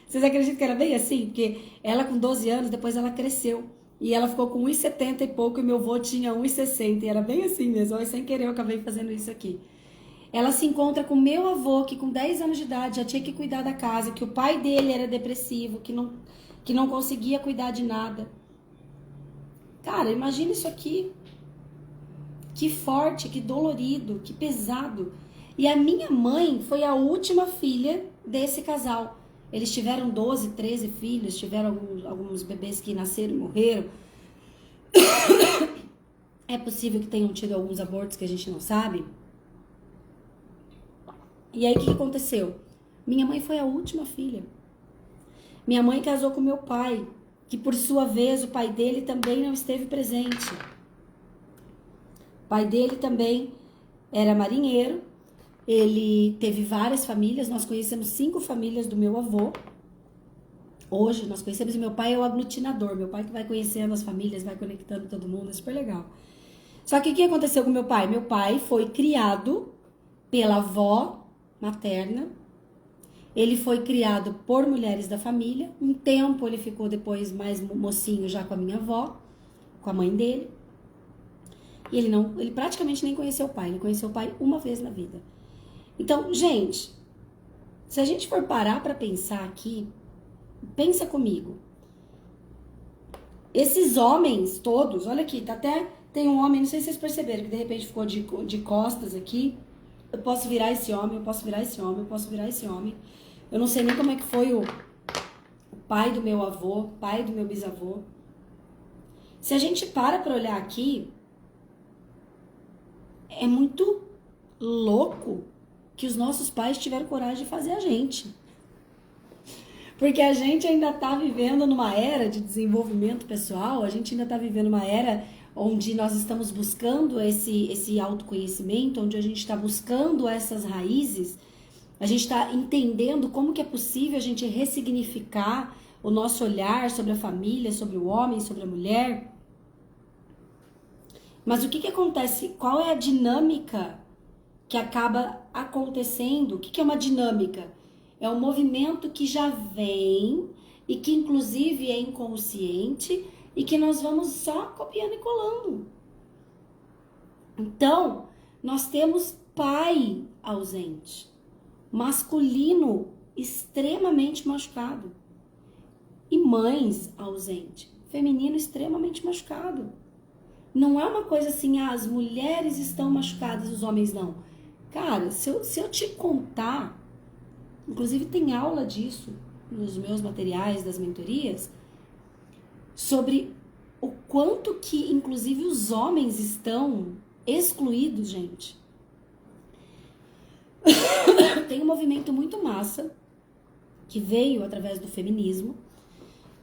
vocês acreditam que era bem assim? Porque ela com 12 anos, depois ela cresceu. E ela ficou com 1,70 e pouco e meu avô tinha 1,60. E era bem assim mesmo. Olha, sem querer eu acabei fazendo isso aqui. Ela se encontra com meu avô, que com 10 anos de idade já tinha que cuidar da casa, que o pai dele era depressivo, que não conseguia cuidar de nada. Cara, imagina isso aqui. Que forte, que dolorido, que pesado. E a minha mãe foi a última filha desse casal. Eles tiveram 12, 13 filhos, tiveram alguns bebês que nasceram e morreram. É possível que tenham tido alguns abortos que a gente não sabe. E aí, o que aconteceu? Minha mãe foi a última filha. Minha mãe casou com meu pai, que por sua vez o pai dele também não esteve presente. O pai dele também era marinheiro. Ele teve várias famílias, nós conhecemos 5 famílias do meu avô. Hoje nós conhecemos, e meu pai é o aglutinador, meu pai que vai conhecendo as famílias, vai conectando todo mundo, é super legal. Só que o que aconteceu com meu pai? Meu pai foi criado pela avó materna, ele foi criado por mulheres da família, um tempo ele ficou depois mais mocinho já com a minha avó, com a mãe dele, e ele praticamente nem conheceu o pai, ele conheceu o pai uma vez na vida. Então, gente, se a gente for parar pra pensar aqui, pensa comigo. Esses homens todos, olha aqui, tem um homem, não sei se vocês perceberam, que de repente ficou de costas aqui. Eu posso virar esse homem, eu posso virar esse homem, eu posso virar esse homem. Eu não sei nem como é que foi o pai do meu avô, pai do meu bisavô. Se a gente para olhar aqui, é muito louco que os nossos pais tiveram coragem de fazer a gente. Porque a gente ainda está vivendo numa era de desenvolvimento pessoal, a gente ainda está vivendo uma era onde nós estamos buscando esse autoconhecimento, onde a gente está buscando essas raízes, a gente está entendendo como que é possível a gente ressignificar o nosso olhar sobre a família, sobre o homem, sobre a mulher. Mas o que acontece? Qual é a dinâmica que acaba acontecendo? O que é uma dinâmica? É um movimento que já vem e que inclusive é inconsciente e que nós vamos só copiando e colando. Então, nós temos pai ausente, masculino extremamente machucado e mães ausentes, feminino extremamente machucado. Não é uma coisa assim, as mulheres estão machucadas, os homens não. Cara, se eu te contar, inclusive tem aula disso nos meus materiais das mentorias, sobre o quanto que, inclusive, os homens estão excluídos, gente. Tem um movimento muito massa que veio através do feminismo,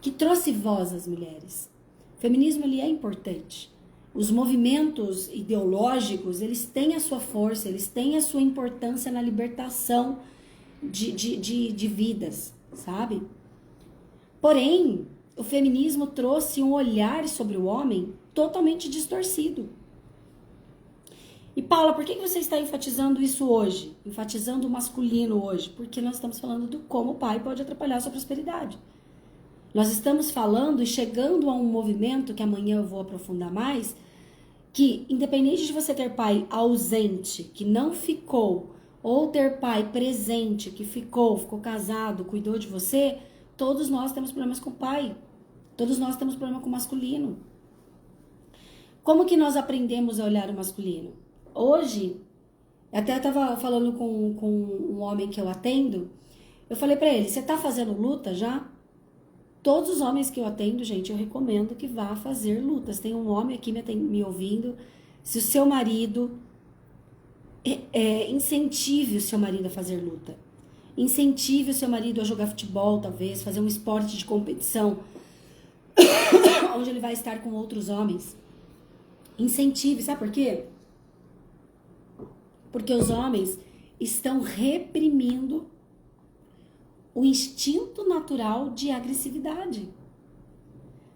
que trouxe voz às mulheres. O feminismo, ele é importante. Os movimentos ideológicos, eles têm a sua força, eles têm a sua importância na libertação de vidas, sabe? Porém, o feminismo trouxe um olhar sobre o homem totalmente distorcido. E Paula, por que você está enfatizando isso hoje? Enfatizando o masculino hoje? Porque nós estamos falando do como o pai pode atrapalhar a sua prosperidade. Nós estamos falando e chegando a um movimento que amanhã eu vou aprofundar mais, que independente de você ter pai ausente, que não ficou, ou ter pai presente, que ficou casado, cuidou de você, todos nós temos problemas com o pai. Todos nós temos problema com o masculino. Como que nós aprendemos a olhar o masculino? Hoje, até estava falando com um homem que eu atendo, eu falei pra ele, você tá fazendo luta já? Todos os homens que eu atendo, gente, eu recomendo que vá fazer lutas. Tem um homem aqui me ouvindo. Se o seu marido... incentive o seu marido a fazer luta. Incentive o seu marido a jogar futebol, talvez, fazer um esporte de competição, onde ele vai estar com outros homens. Incentive, sabe por quê? Porque os homens estão reprimindo o instinto natural de agressividade.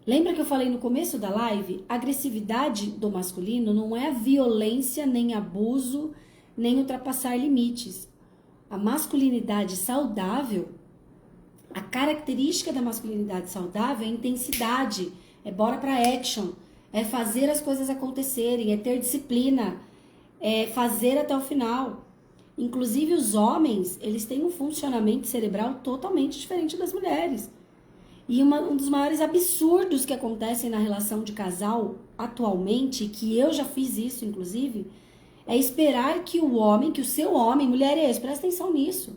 Lembra que eu falei no começo da live? A agressividade do masculino não é violência, nem abuso, nem ultrapassar limites. A masculinidade saudável, a característica da masculinidade saudável é intensidade, é bora pra action, é fazer as coisas acontecerem, é ter disciplina, é fazer até o final. Inclusive os homens, eles têm um funcionamento cerebral totalmente diferente das mulheres. E um dos maiores absurdos que acontecem na relação de casal atualmente, que eu já fiz isso inclusive, é esperar que o homem, que o seu homem, mulheres, presta atenção nisso.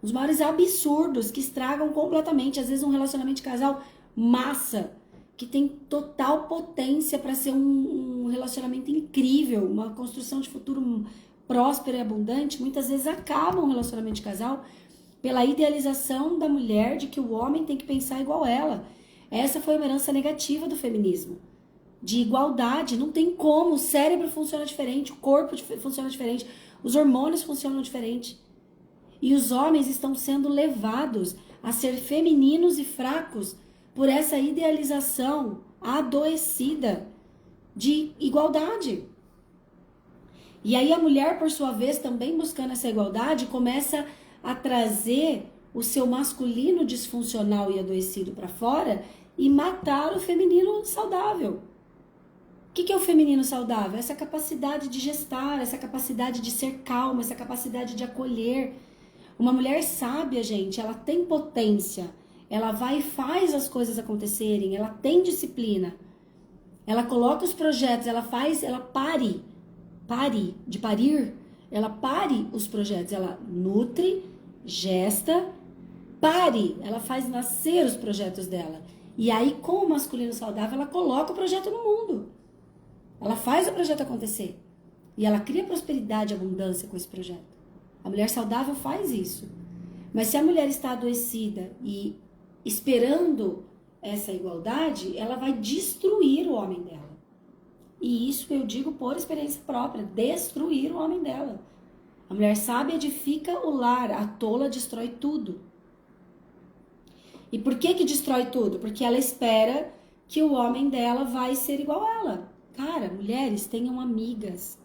Os maiores absurdos que estragam completamente, às vezes um relacionamento de casal massa, que tem total potência para ser um relacionamento incrível, uma construção de futuro próspero e abundante, muitas vezes acaba um relacionamento de casal pela idealização da mulher de que o homem tem que pensar igual ela. Essa foi uma herança negativa do feminismo. De igualdade, não tem como, o cérebro funciona diferente, o corpo funciona diferente, os hormônios funcionam diferente. E os homens estão sendo levados a ser femininos e fracos por essa idealização adoecida de igualdade. E aí a mulher, por sua vez, também buscando essa igualdade, começa a trazer o seu masculino disfuncional e adoecido para fora e matar o feminino saudável. O que é o feminino saudável? Essa capacidade de gestar, essa capacidade de ser calma, essa capacidade de acolher. Uma mulher sábia, gente, ela tem potência, ela vai e faz as coisas acontecerem, ela tem disciplina, ela coloca os projetos, ela pare os projetos, ela nutre, gesta, pare, ela faz nascer os projetos dela. E aí, com o masculino saudável, ela coloca o projeto no mundo. Ela faz o projeto acontecer. E ela cria prosperidade e abundância com esse projeto. A mulher saudável faz isso. Mas se a mulher está adoecida e esperando essa igualdade, ela vai destruir o homem dela. E isso eu digo por experiência própria, destruir o homem dela. A mulher sábia edifica o lar, a tola destrói tudo. E por que que destrói tudo? Porque ela espera que o homem dela vai ser igual a ela. Cara, mulheres, tenham amigas.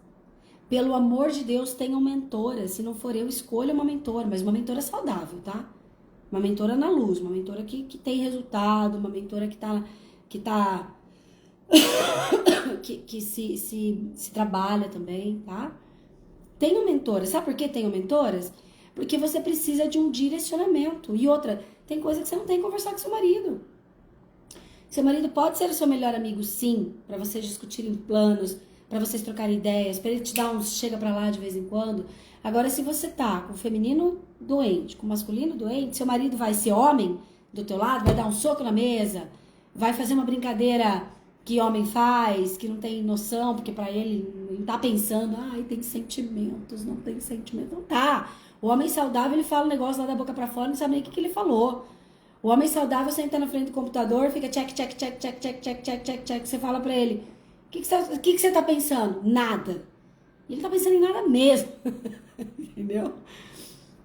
Pelo amor de Deus, tenham mentoras. Se não for eu, escolha uma mentora, mas uma mentora saudável, tá? Uma mentora na luz, uma mentora que tem resultado, uma mentora que se trabalha também, tá? Tenham mentoras. Sabe por que tenham mentoras? Porque você precisa de um direcionamento. E outra, tem coisa que você não tem que conversar com seu marido. Seu marido pode ser o seu melhor amigo, sim, para vocês discutirem planos, para vocês trocarem ideias, para ele te dar uns chega pra lá de vez em quando. Agora, se você tá com o feminino doente, com o masculino doente, seu marido vai ser homem do teu lado, vai dar um soco na mesa, vai fazer uma brincadeira que homem faz, que não tem noção, porque pra ele não tá pensando, ai, tem sentimentos, não tem sentimento. Não tá. O homem saudável, ele fala um negócio lá da boca pra fora, não sabe nem o que ele falou. O homem saudável senta na frente do computador, fica check. Você fala pra ele, o que você tá pensando? Nada. E ele tá pensando em nada mesmo. Entendeu?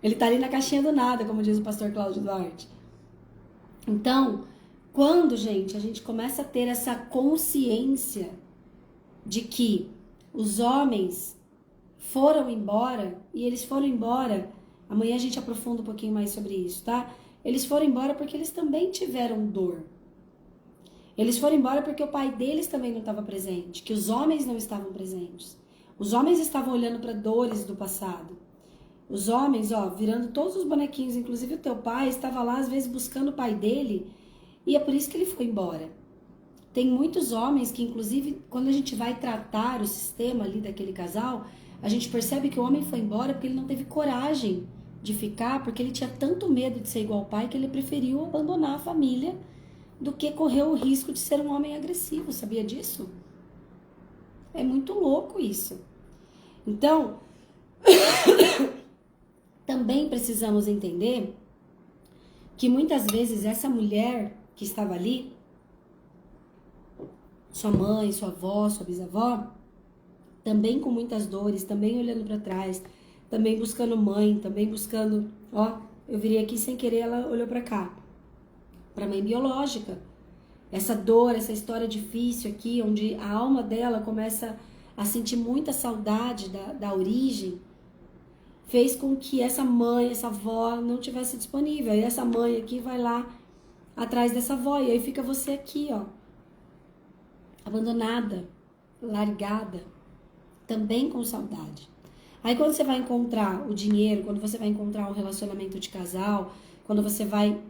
Ele tá ali na caixinha do nada, como diz o pastor Cláudio Duarte. Então, quando, gente, a gente começa a ter essa consciência de que os homens foram embora, e eles foram embora, amanhã a gente aprofunda um pouquinho mais sobre isso, tá? Eles foram embora porque eles também tiveram dor. Eles foram embora porque o pai deles também não estava presente, que os homens não estavam presentes. Os homens estavam olhando para dores do passado. Os homens, virando todos os bonequinhos, inclusive o teu pai, estava lá às vezes buscando o pai dele, e é por isso que ele foi embora. Tem muitos homens que, inclusive, quando a gente vai tratar o sistema ali daquele casal, a gente percebe que o homem foi embora porque ele não teve coragem de ficar, porque ele tinha tanto medo de ser igual ao pai que ele preferiu abandonar a família do que correr o risco de ser um homem agressivo. Sabia disso? É muito louco isso. Então, também precisamos entender que muitas vezes essa mulher que estava ali, sua mãe, sua avó, sua bisavó, também com muitas dores, também olhando para trás, também buscando mãe, também buscando, eu virei aqui sem querer, ela olhou para cá, para mãe biológica. Essa dor, essa história difícil aqui, onde a alma dela começa a sentir muita saudade da origem, fez com que essa mãe, essa avó não tivesse disponível. E essa mãe aqui vai lá atrás dessa avó, e aí fica você aqui, abandonada, largada, também com saudade. Aí quando você vai encontrar o dinheiro, quando você vai encontrar um relacionamento de casal, quando você vai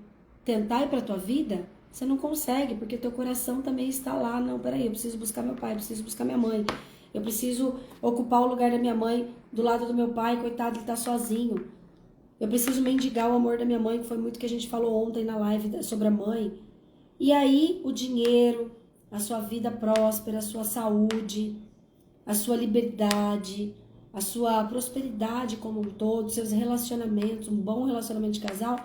tentar ir pra tua vida, você não consegue, porque teu coração também está lá. Não, peraí, eu preciso buscar meu pai, eu preciso buscar minha mãe, eu preciso ocupar o lugar da minha mãe do lado do meu pai, coitado, ele tá sozinho. Eu preciso mendigar o amor da minha mãe, que foi muito que a gente falou ontem na live sobre a mãe. E aí o dinheiro, a sua vida próspera, a sua saúde, a sua liberdade, a sua prosperidade como um todo, seus relacionamentos, um bom relacionamento de casal,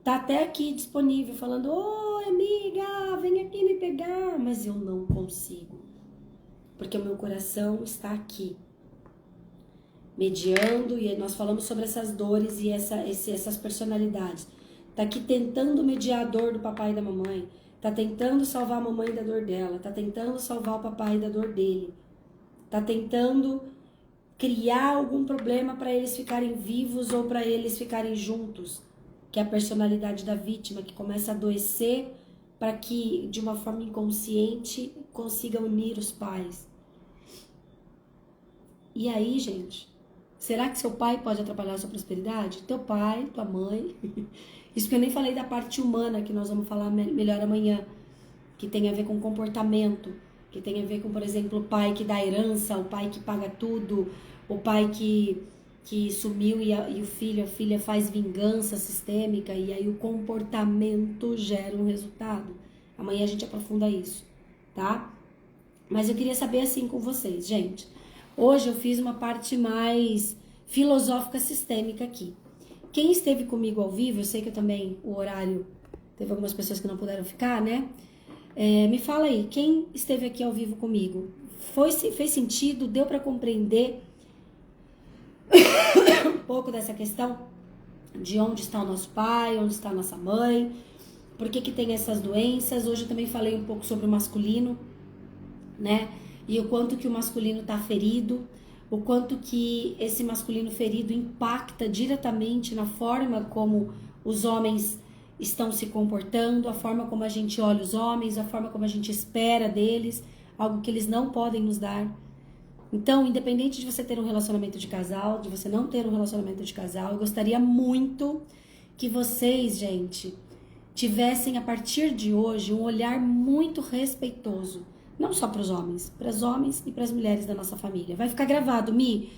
tá até aqui disponível, falando, oi amiga, vem aqui me pegar, mas eu não consigo, porque o meu coração está aqui, mediando, e nós falamos sobre essas dores e essas personalidades, tá aqui tentando mediar a dor do papai e da mamãe, tá tentando salvar a mamãe da dor dela, tá tentando salvar o papai da dor dele, tá tentando criar algum problema para eles ficarem vivos ou para eles ficarem juntos, que é a personalidade da vítima, que começa a adoecer para que, de uma forma inconsciente, consiga unir os pais. E aí, gente, será que seu pai pode atrapalhar a sua prosperidade? Teu pai, tua mãe. Isso que eu nem falei da parte humana, que nós vamos falar melhor amanhã, que tem a ver com comportamento, que tem a ver com, por exemplo, o pai que dá herança, o pai que paga tudo, o pai que que sumiu e o filho, a filha faz vingança sistêmica e aí o comportamento gera um resultado. Amanhã a gente aprofunda isso, tá? Mas eu queria saber assim com vocês, gente. Hoje eu fiz uma parte mais filosófica sistêmica aqui. Quem esteve comigo ao vivo, eu sei que eu também, o horário, teve algumas pessoas que não puderam ficar, né? Me fala aí, quem esteve aqui ao vivo comigo? Fez sentido? Deu para compreender um pouco dessa questão de onde está o nosso pai, onde está a nossa mãe, por que tem essas doenças? Hoje eu também falei um pouco sobre o masculino, né? E o quanto que o masculino está ferido, o quanto que esse masculino ferido impacta diretamente na forma como os homens estão se comportando, a forma como a gente olha os homens, a forma como a gente espera deles, algo que eles não podem nos dar. Então, independente de você ter um relacionamento de casal, de você não ter um relacionamento de casal, eu gostaria muito que vocês, gente, tivessem a partir de hoje um olhar muito respeitoso, não só para os homens e para as mulheres da nossa família. Vai ficar gravado, Mi.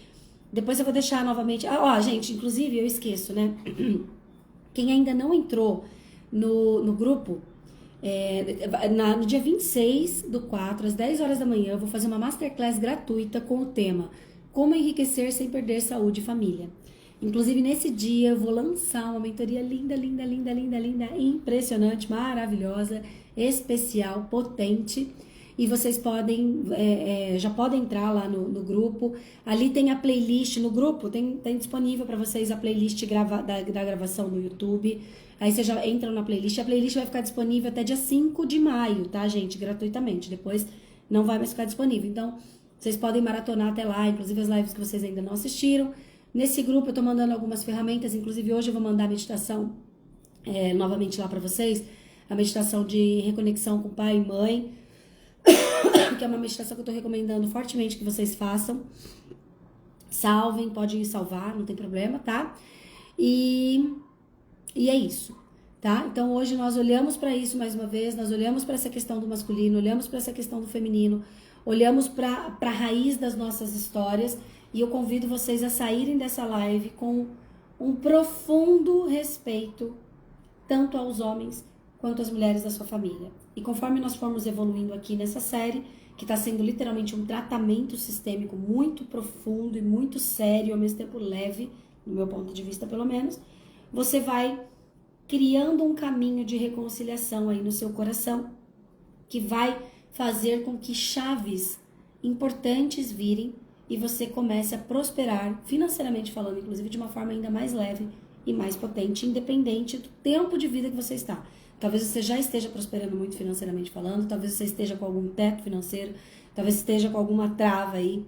Depois eu vou deixar novamente. Gente, inclusive eu esqueço, né? Quem ainda não entrou no grupo, no dia 26/4, às 10 horas da manhã, eu vou fazer uma masterclass gratuita com o tema Como Enriquecer Sem Perder Saúde e Família. Inclusive, nesse dia, eu vou lançar uma mentoria linda, linda, linda, linda, linda, impressionante, maravilhosa, especial, potente. E vocês podem, já podem entrar lá no grupo. Ali tem a playlist no grupo, tem disponível para vocês a playlist da gravação no YouTube. Aí vocês já entram na playlist. A playlist vai ficar disponível até dia 5 de maio, tá, gente? Gratuitamente. Depois não vai mais ficar disponível. Então, vocês podem maratonar até lá, inclusive as lives que vocês ainda não assistiram. Nesse grupo eu tô mandando algumas ferramentas, inclusive hoje eu vou mandar a meditação novamente lá para vocês. A meditação de reconexão com pai e mãe, que é uma meditação que eu tô recomendando fortemente que vocês façam. Salvem, podem salvar, não tem problema, tá? E é isso, tá? Então hoje nós olhamos para isso mais uma vez, nós olhamos para essa questão do masculino, olhamos para essa questão do feminino, olhamos para a raiz das nossas histórias e eu convido vocês a saírem dessa live com um profundo respeito tanto aos homens quanto às mulheres da sua família. E conforme nós formos evoluindo aqui nessa série, que está sendo literalmente um tratamento sistêmico muito profundo e muito sério, ao mesmo tempo leve, no meu ponto de vista pelo menos, você vai criando um caminho de reconciliação aí no seu coração, que vai fazer com que chaves importantes virem e você comece a prosperar, financeiramente falando, inclusive de uma forma ainda mais leve e mais potente, independente do tempo de vida que você está. Talvez você já esteja prosperando muito financeiramente falando, talvez você esteja com algum teto financeiro, talvez esteja com alguma trava aí,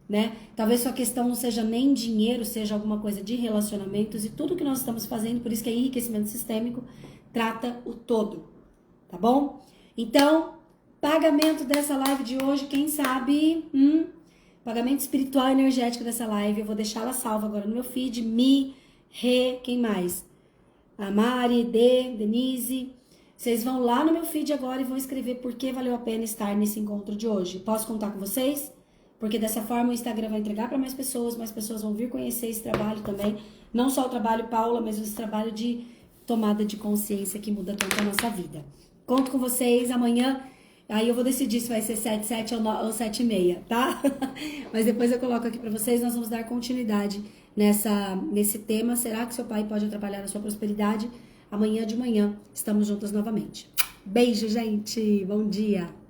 né? Talvez sua questão não seja nem dinheiro, seja alguma coisa de relacionamentos e tudo que nós estamos fazendo, por isso que é enriquecimento sistêmico, trata o todo, tá bom? Então, pagamento dessa live de hoje, quem sabe, pagamento espiritual e energético dessa live, eu vou deixar ela salva agora no meu feed, quem mais? A Mari, Denise, vocês vão lá no meu feed agora e vão escrever por que valeu a pena estar nesse encontro de hoje. Posso contar com vocês? Porque dessa forma o Instagram vai entregar para mais pessoas vão vir conhecer esse trabalho também. Não só o trabalho Paula, mas esse trabalho de tomada de consciência que muda tanto a nossa vida. Conto com vocês amanhã. Aí eu vou decidir se vai ser 7h, 7h ou 7h30, tá? Mas depois eu coloco aqui para vocês, nós vamos dar continuidade nesse tema. Será que seu pai pode atrapalhar a sua prosperidade? Amanhã de manhã estamos juntas novamente. Beijo, gente. Bom dia.